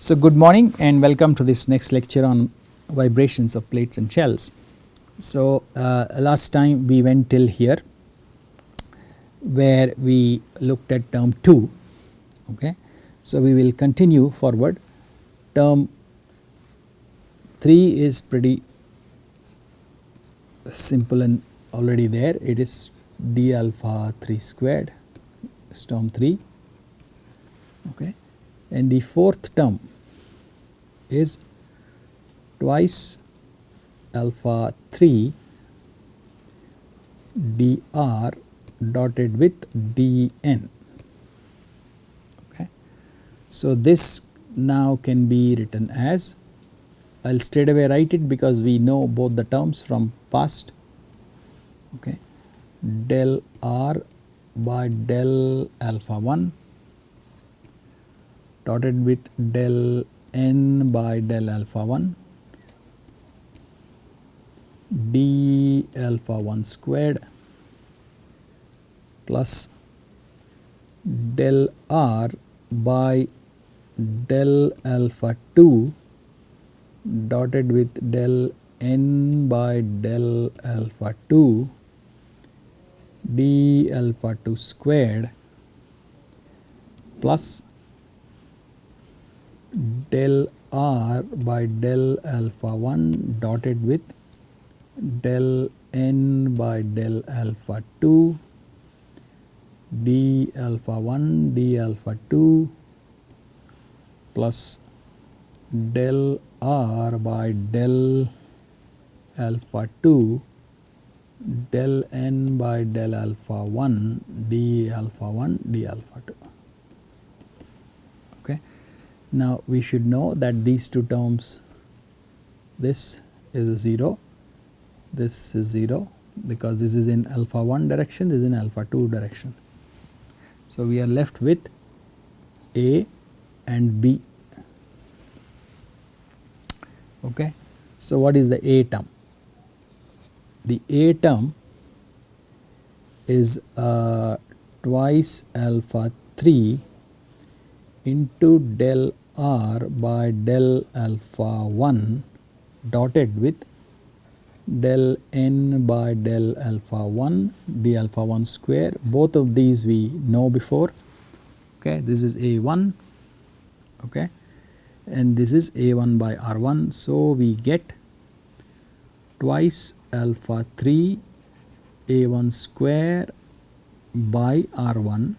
So good morning and welcome to this next lecture on vibrations of plates and shells. So last time we went till here where we looked at term 2, okay. So we will continue forward. Term 3 is pretty simple and already there. It is d alpha 3 squared is term 3, okay, and the fourth term is twice alpha 3 dr dotted with dn, okay. So this now can be written as, I will straight away write it because we know both the terms from past, okay, del r by del alpha 1 dotted with del n by del alpha 1 d alpha 1 squared plus del r by del alpha 2 dotted with del n by del alpha 2 d alpha 2 squared plus del r by del alpha 1 dotted with del n by del alpha 2 d alpha 1 d alpha 2 plus del r by del alpha 2 del n by del alpha 1 d alpha 1 d alpha 2, okay. Now we should know that these two terms, this is a 0, this is 0 because this is in alpha 1 direction, this is in alpha 2 direction. So we are left with A and B, okay. So what is the A term? The A term is twice alpha 3 into del r by del alpha 1 dotted with del n by del alpha 1 d alpha 1 square. Both of these we know before, okay. This is A1, okay, and this is A1 by R1. So we get twice alpha 3 A1 square by R1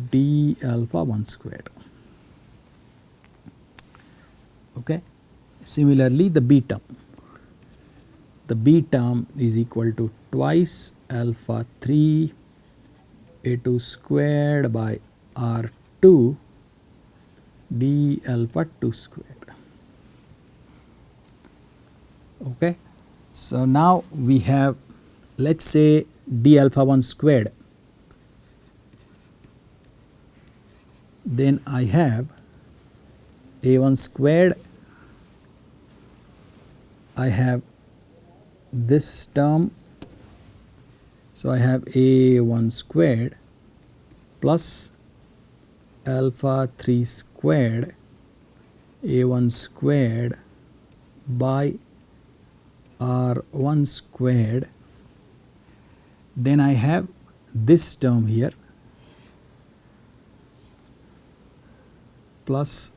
d alpha 1 squared, okay. Similarly the B term, the B term is equal to twice alpha 3 A2 squared by R2 d alpha 2 squared, okay. So now we have, let us say d alpha 1 squared, then I have A1 squared, I have this term, so I have A1 squared plus alpha 3 squared A1 squared by R1 squared, then I have this term here plus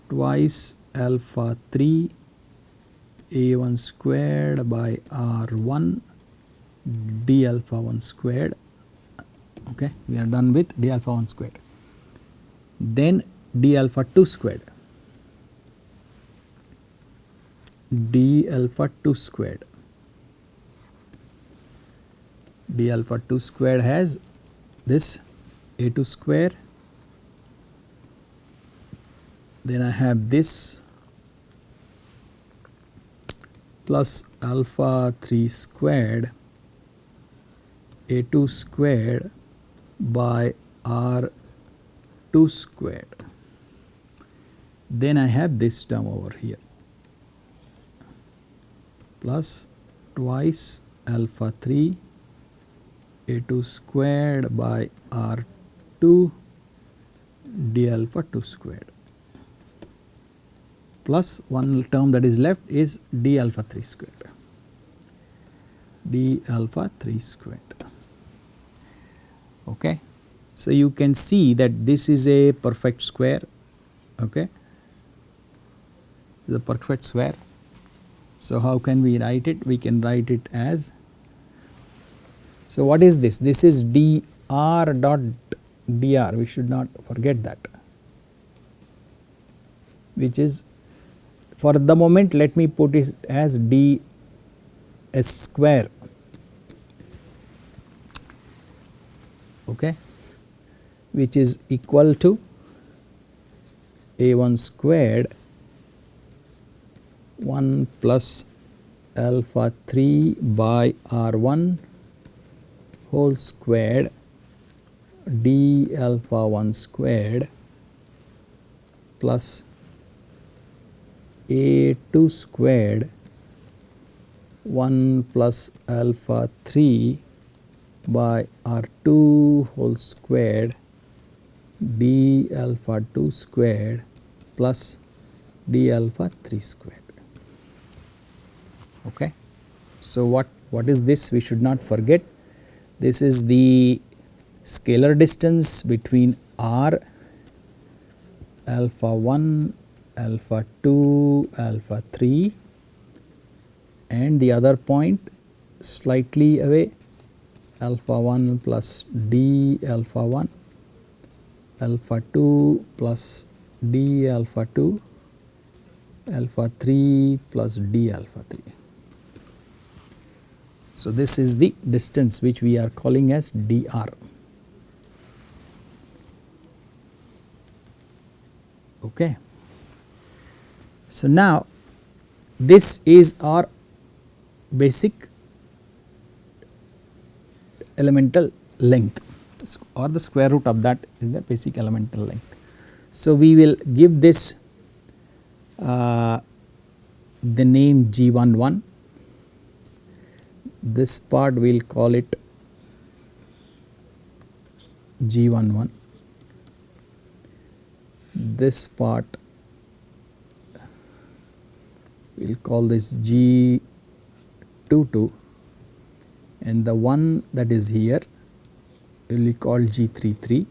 twice alpha 3 A1 squared by R1 d alpha 1 squared, okay. We are done with d alpha 1 squared. Then d alpha 2 squared, d alpha 2 squared, d alpha 2 squared has this A2 square, then I have this plus alpha 3 squared A2 squared by R2 squared, then I have this term over here plus twice alpha 3 A2 squared by R2 d alpha 2 squared, plus one term that is left is d alpha 3 squared, d alpha 3 squared. Okay. So, you can see that this is a perfect square, okay, the perfect square. So, how can we write it? We can write it as, so what is this? This is dr dot dr, we should not forget that, which is, for the moment let me put it as ds square, okay, which is equal to a1 squared 1 plus alpha 3 by r1 whole squared d alpha 1 squared plus a2 squared 1 plus alpha 3 by r2 whole squared d alpha 2 squared plus d alpha 3 squared. Okay. So, what is this? We should not forget, this is the scalar distance between r, alpha 1, alpha 2, alpha 3, and the other point slightly away, alpha 1 plus d alpha 1, alpha 2 plus d alpha 2, alpha 3 plus d alpha 3. So, this is the distance which we are calling as dr. Okay. So, now this is our basic elemental length, or the square root of that is the basic elemental length. So, we will give this the name G11, this part we will call it G11, this part we will call this G22, and the one that is here will be called G33.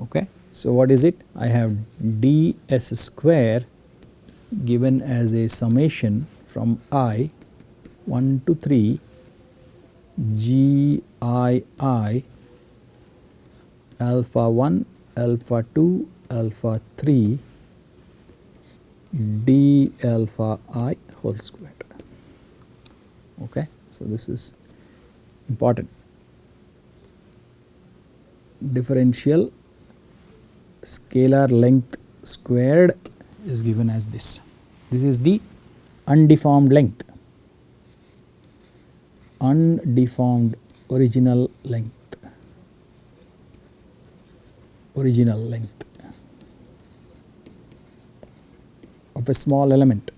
Okay. So, what is it? I have ds square given as a summation from I 1 to 3 Gii alpha 1 alpha 2 alpha 3 d alpha I whole squared. Okay. So, this is important. Differential scalar length squared is given as this. This is the undeformed length, undeformed original length, of a small element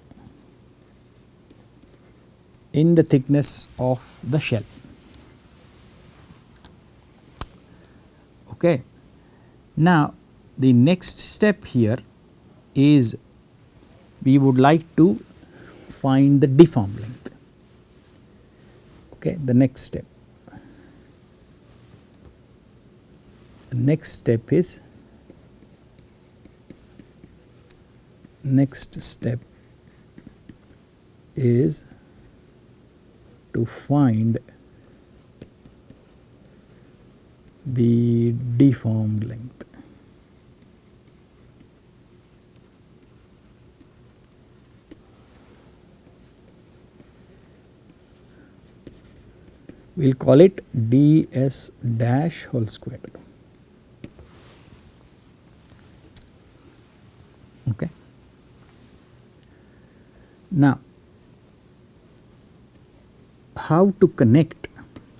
in the thickness of the shell. Okay. Now, the next step here is we would like to find the deformed length. Okay. The next step. The next step is to find the deformed length. We will call it ds dash whole squared. Okay. Now, how to connect?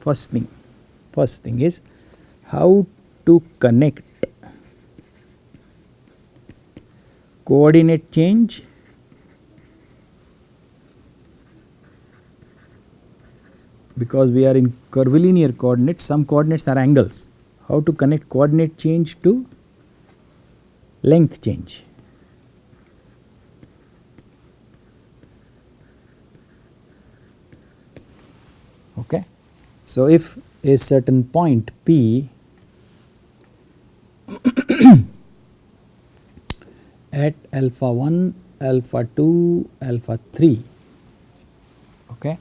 First thing is how to connect coordinate change because we are in curvilinear coordinates, some coordinates are angles. How to connect coordinate change to length change? Okay. So if a certain point P at alpha 1, alpha 2, alpha 3, okay,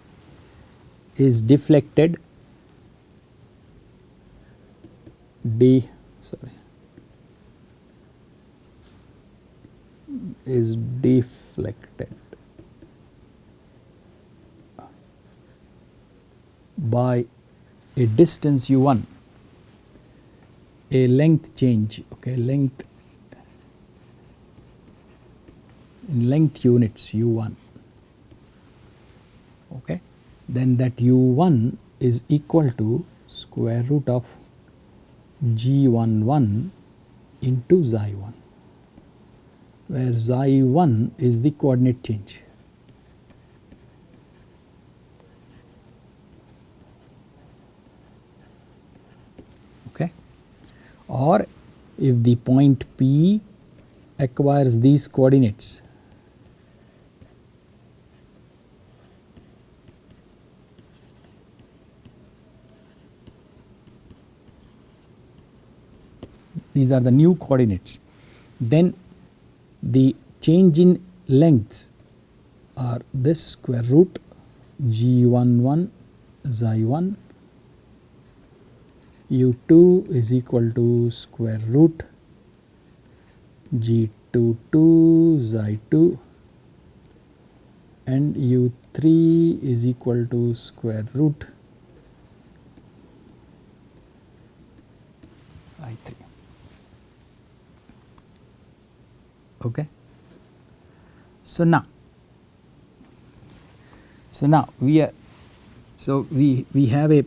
is deflected is deflected by a distance u1, a length change, okay, length in length units u1, okay, then that u1 is equal to square root of g11 into xi1, where xi1 is the coordinate change. Okay. Or if the point P acquires these coordinates, these are the new coordinates, then the change in lengths are this square root g11 xi1 u2 is equal to square root g22 xi2 and u3 is equal to square root i3. Okay. So now we have a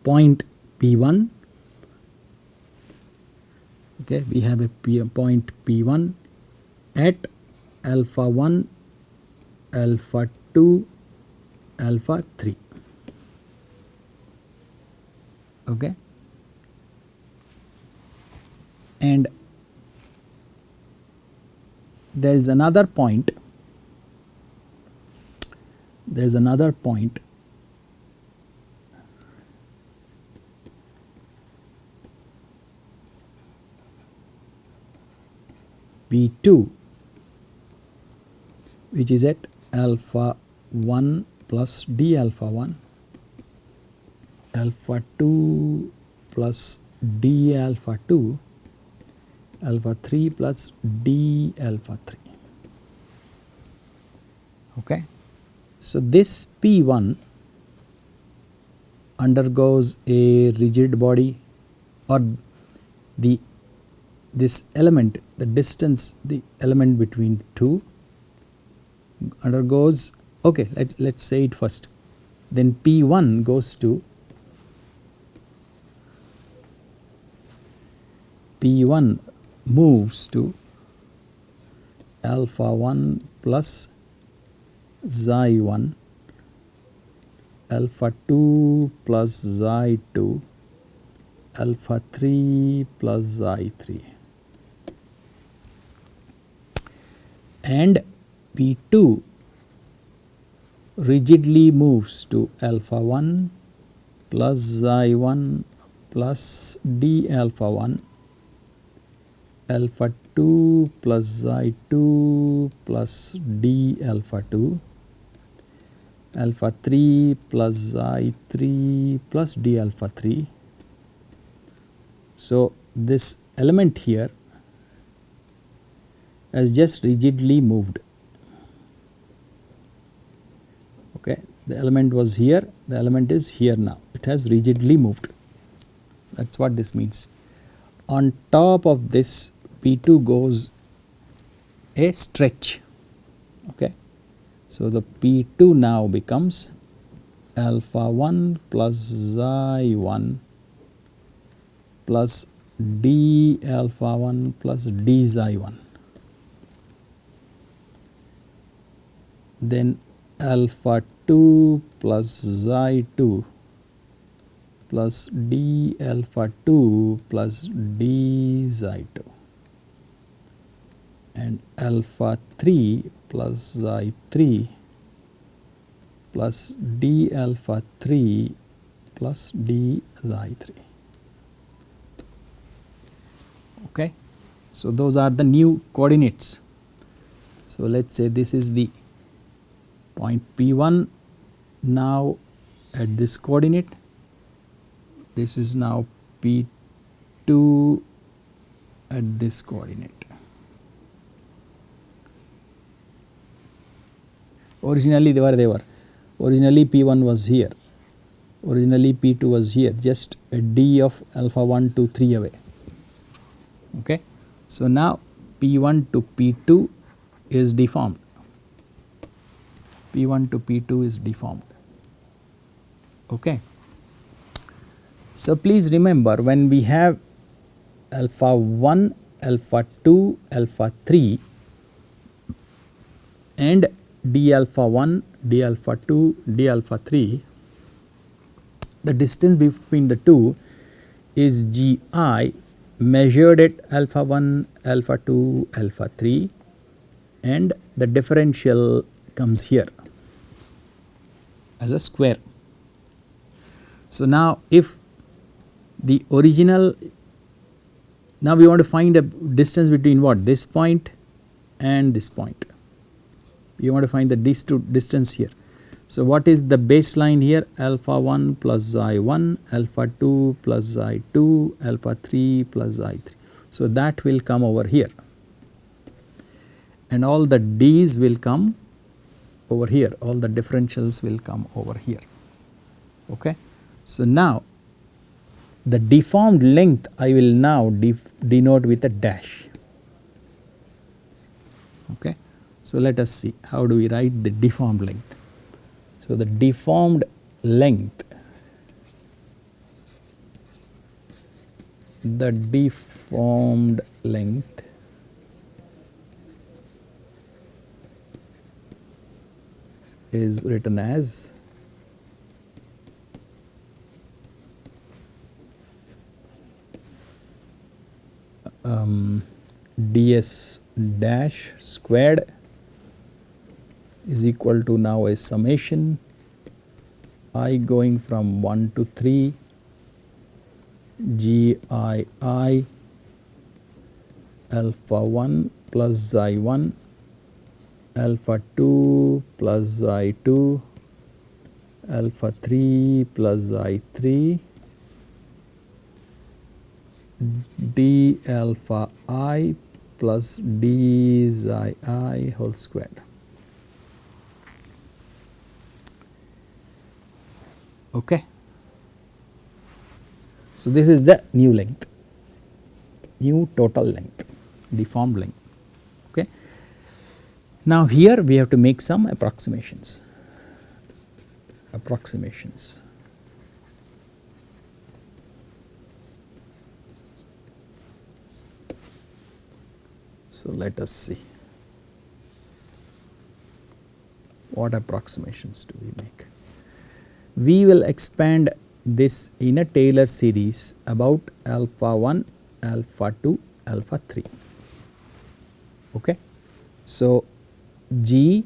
point P1, okay, we have a point P1 at alpha 1, alpha 2, alpha 3, okay, and there is another point, P2, which is at alpha 1 plus d alpha 1, alpha 2 plus d alpha 2, alpha 3 plus d alpha 3. Okay. So this P1 undergoes a rigid body, or this element, the distance, the element between the two undergoes, okay, let's say it first. Then P1 goes to P1 moves to alpha 1 plus xi1, alpha 2 plus xi2, alpha 3 plus xi3, and P2 rigidly moves to alpha 1 plus xi1 plus d alpha 1, alpha 2 plus xi2 plus d alpha 2, alpha 3 plus xi3 plus d alpha 3. So this element here has just rigidly moved. Okay, the element was here, the element is here now, it has rigidly moved. That's what this means. On top of this, P2 goes a stretch. Okay, so the P2 now becomes alpha 1 plus xi1 plus d alpha 1 plus d xi1, then alpha 2 plus xi2 plus d alpha 2 plus d xi2, and alpha 3 plus xi3 plus d alpha 3 plus d xi 3. Okay, so those are the new coordinates. So let's say this is the point P1 now at this coordinate, this is now P2 at this coordinate. Originally they were. Originally P1 was here, originally P2 was here, just a d of alpha 1, 2, 3 away. Okay, so now P1 to P2 is deformed. P1 to P2 is deformed. Okay, so please remember, when we have alpha 1, alpha 2, alpha 3 and d alpha 1, d alpha 2, d alpha 3, the distance between the two is gi measured at alpha 1, alpha 2, alpha 3, and the differential comes here as a square. So now if the original, now we want to find the distance between what? This point and this point. We want to find the distance here. So what is the baseline here? Alpha 1 plus xi 1, alpha 2 plus xi 2, alpha 3 plus xi 3. So that will come over here, and all the d's will come over here, all the differentials will come over here. Okay, so now the deformed length I will now denote with a dash. Okay, so let us see how do we write the deformed length. So the deformed length, is written as ds dash squared is equal to now a summation I going from 1 to 3 gii alpha 1 plus xi 1, alpha 2 plus xi 2, alpha 3 plus xi 3, d alpha I plus d xi I whole squared. Okay, so this is the new length, new total length, deformed length. Okay, now here we have to make some approximations. So let us see what approximations do we make. We will expand this in a Taylor series about alpha 1, alpha 2, alpha 3. Okay, so g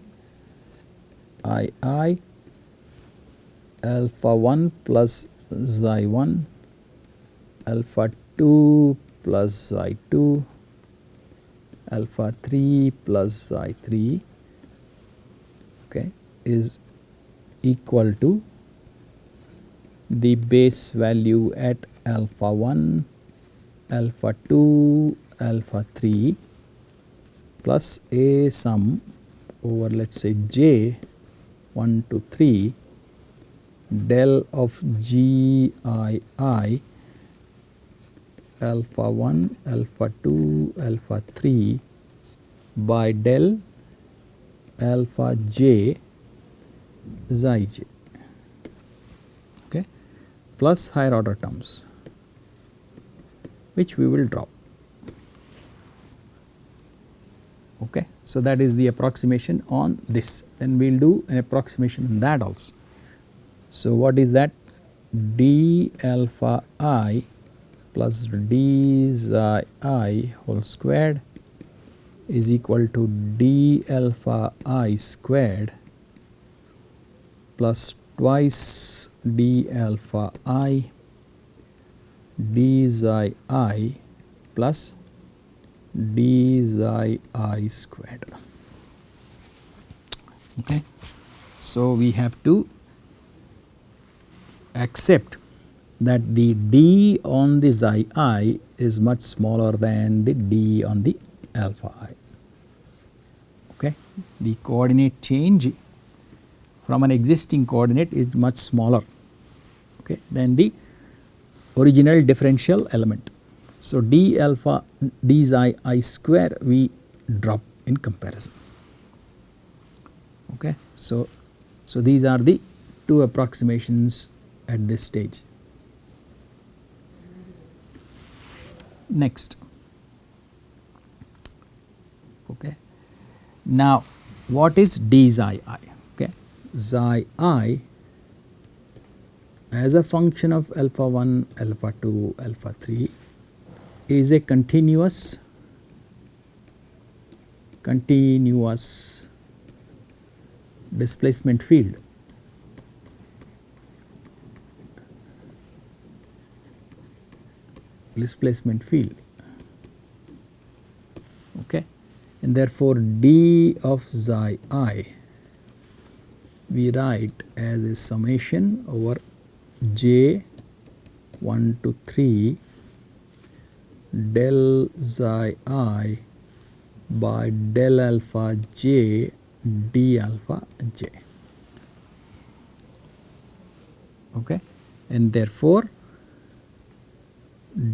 I alpha 1 plus xi 1, alpha 2 plus xi 2, alpha 3 plus xi 3, okay, is equal to the base value at alpha 1, alpha 2, alpha 3 plus a sum over, let us say, j 1 to 3 del of g I alpha 1, alpha 2, alpha 3 by del alpha j xi j, okay, plus higher order terms which we will drop. Okay, so that is the approximation on this. Then we will do an approximation on that also. So what is that? D alpha I plus d xi I whole squared is equal to d alpha I squared plus twice d alpha I d xi I plus d xi I squared. Okay, so we have to accept that the d on the xi I is much smaller than the d on the alpha I. Okay, the coordinate change from an existing coordinate is much smaller, okay, than the original differential element. So d alpha d xi I square we drop in comparison. Okay, so these are the two approximations at this stage. Next, okay, now what is d xi I? Okay, xi I as a function of alpha 1, alpha 2, alpha 3 is a continuous displacement field. Okay, and therefore d of xi I we write as a summation over j 1 to 3 del xi I by del alpha j d alpha j. Okay, and therefore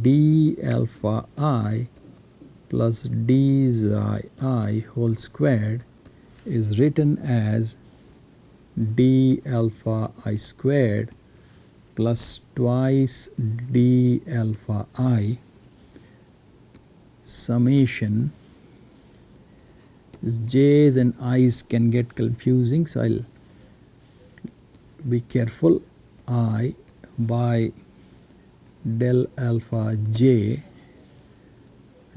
d alpha I plus d xi I whole squared is written as d alpha I squared plus twice d alpha I summation. J's and I's can get confusing, so I'll be careful. I by del alpha j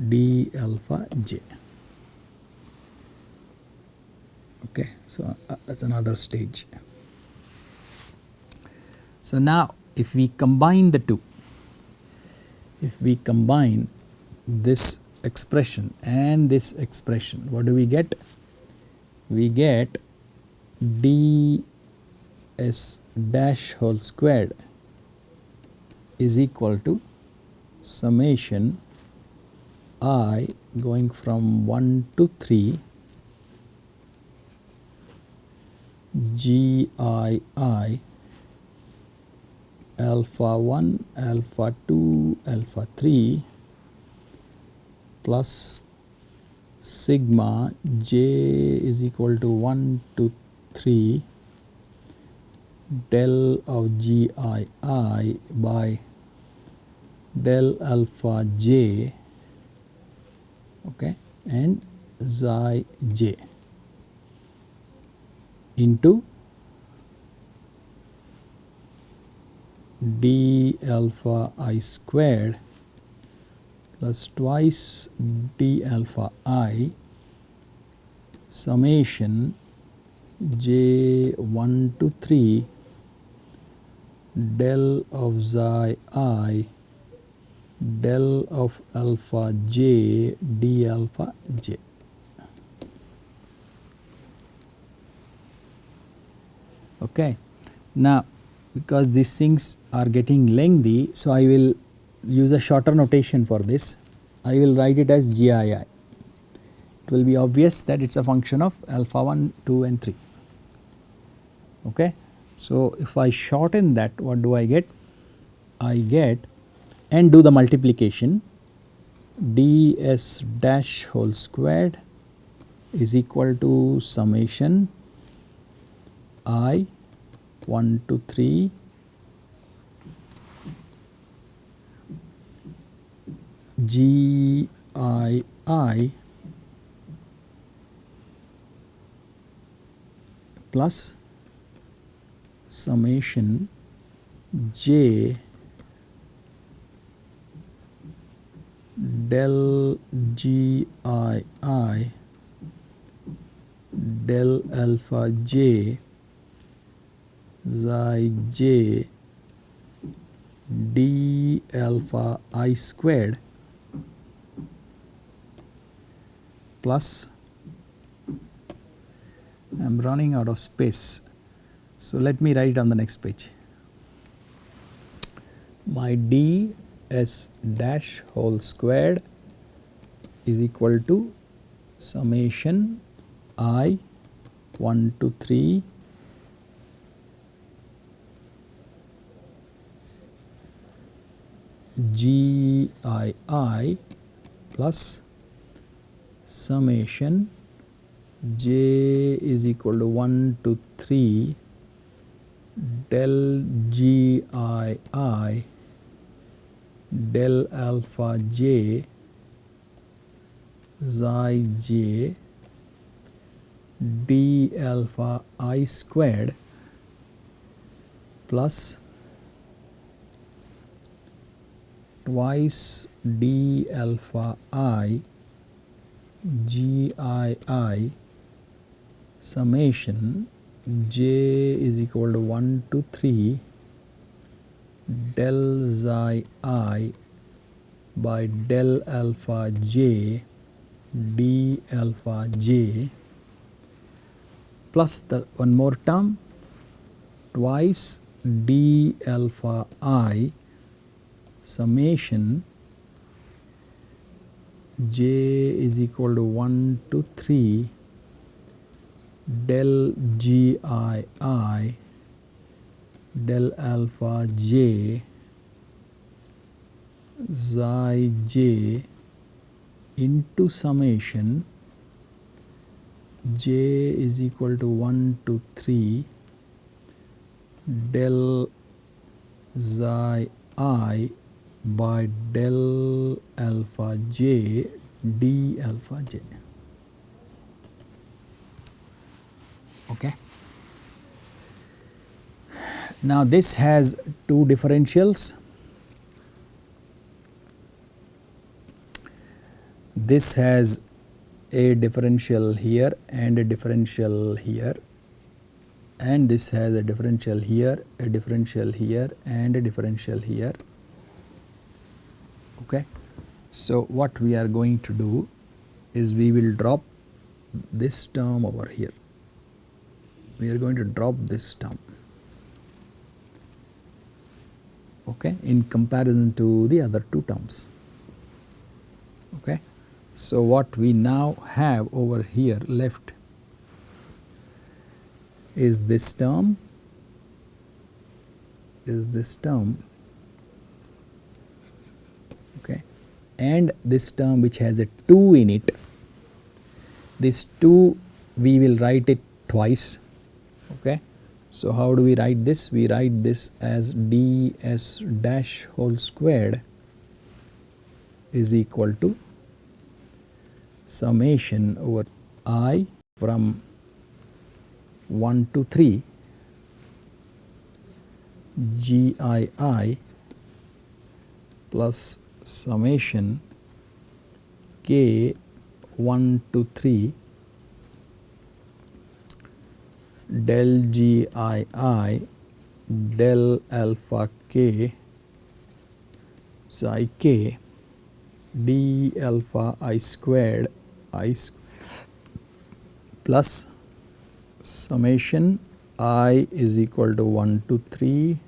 d alpha j. Okay, so that's another stage. So now if we combine the two, if we combine this expression and this expression, what do we get? We get d s dash whole squared is equal to summation I going from 1 to 3 g I alpha 1, alpha 2, alpha 3 plus sigma j is equal to 1 to 3 del of g I by del alpha j, okay, and xi j into d alpha I squared plus twice d alpha I summation j 1 to 3 del of xi I del of alpha j d alpha j. Okay, now because these things are getting lengthy, so I will use a shorter notation for this. I will write it as GII. It will be obvious that it's a function of alpha 1, 2 and 3. Okay, so if I shorten that, what do I get? I get, and do the multiplication, ds dash whole squared is equal to summation I 1 to 3 g I plus summation j del g del alpha j xi j d alpha I squared plus, I am running out of space, so let me write on the next page. My d s dash whole squared is equal to summation I 1 to 3 g I plus summation j is equal to 1 to 3 del g I del alpha j xi j d alpha I squared plus twice d alpha I g I summation j is equal to 1 to 3 del xi I by del alpha j d alpha j plus the one more term twice d alpha I summation j is equal to 1 to 3 del g I del alpha j xi j into summation j is equal to 1 to 3 del xi I by del alpha j d alpha j. Okay. Now this has two differentials. This has a differential here and a differential here, and this has a differential here, a differential here and a differential here. Okay. So what we are going to do is we will drop this term over here. We are going to drop this term, okay, in comparison to the other two terms. Okay. So what we now have over here left is this term, okay, and this term which has a 2 in it. This 2 we will write it twice. Okay. So how do we write this? We write this as ds dash whole squared is equal to summation over I from 1 to 3 g I plus summation k 1 to 3 del g I del alpha k psi k d alpha I squared plus summation I is equal to 1 to 3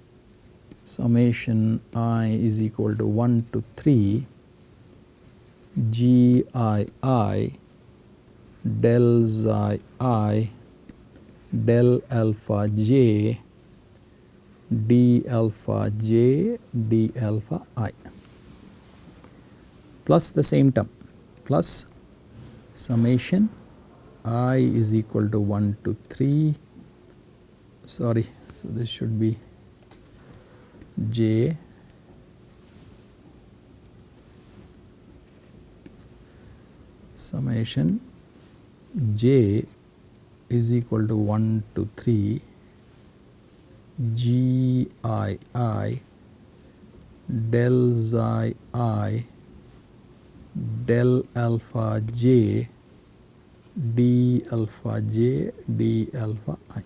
summation I is equal to 1 to 3 g I del xi I del alpha j d alpha j d alpha I plus the same term plus summation I is equal to 1 to 3, sorry, so this should be j summation j is equal to 1 to 3 g I del xi I del alpha j d alpha j d alpha I.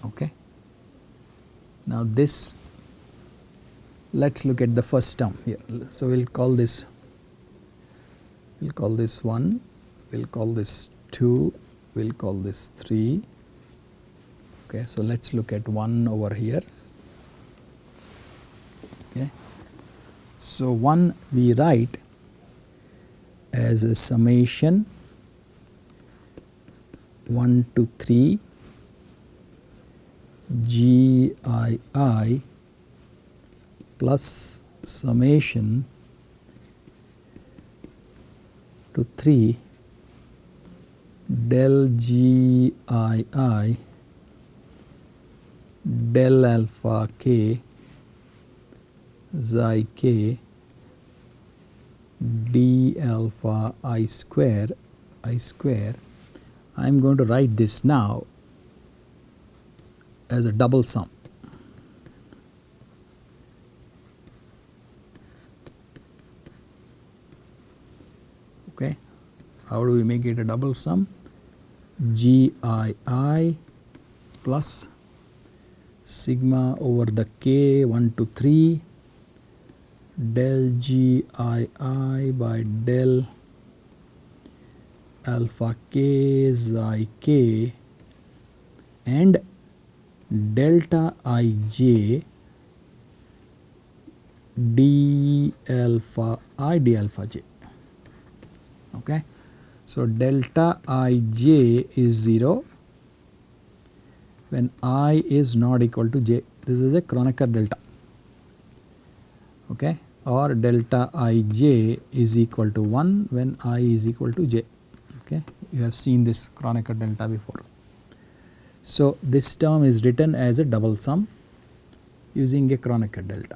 Okay. Now this, let's look at the first term here. So we'll call this 1, we'll call this 2, we'll call this 3. Okay, so let's look at 1 over here. Okay, so 1 we write as a summation 1 to 3 GII plus summation to 3 del GII del alpha k xi k d alpha I square. I am going to write this now as a double sum. Okay, how do we make it a double sum? GII plus sigma over the k 1 to 3 del GII by del alpha k xi k and delta ij d alpha I d alpha j. Okay, so delta ij is 0 when I is not equal to j. This is a Kronecker delta. Okay, or delta ij is equal to 1 when I is equal to j. Okay, you have seen this Kronecker delta before. So this term is written as a double sum using a Kronecker delta.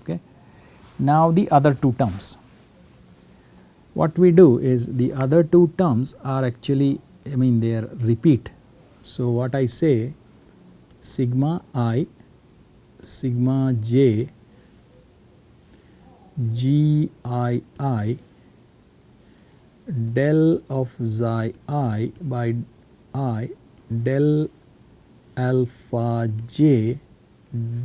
Okay, now the other two terms. What we do is the other two terms are actually, they are repeat. So what I say, sigma I, sigma j, GII del of xi I by I del alpha j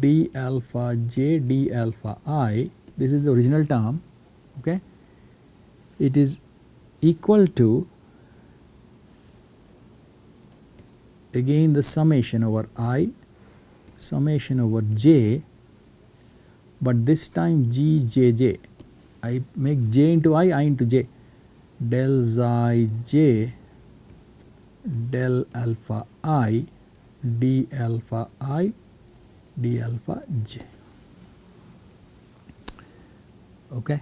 d alpha j d alpha I. This is the original term. Okay, it is equal to again the summation over I, summation over j, but this time g j j. I make j into I into j, del xi j del alpha I d alpha I d alpha j. Okay,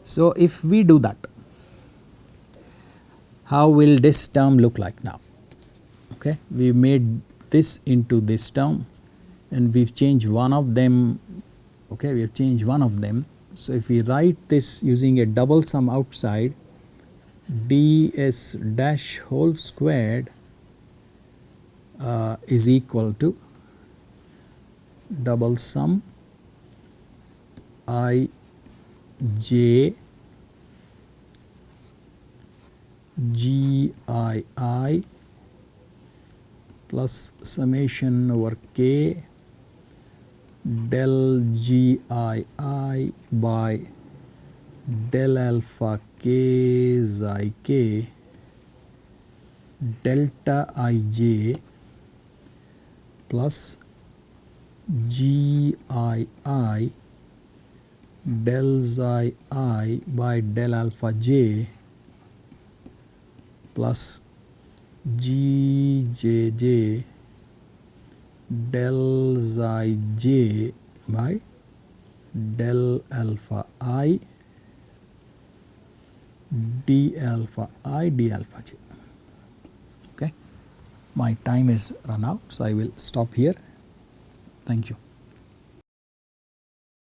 so if we do that, how will this term look like now? Okay, we made this into this term and we've changed one of them. Okay, we have changed one of them. So if we write this using a double sum outside, ds dash whole squared is equal to double sum I j GII plus summation over k del GII by del alpha k xi k delta ij plus GII del xi I by del alpha j plus GJJ del xi j by del alpha I d alpha I d alpha j. Okay, my time is run out, so I will stop here. Thank you.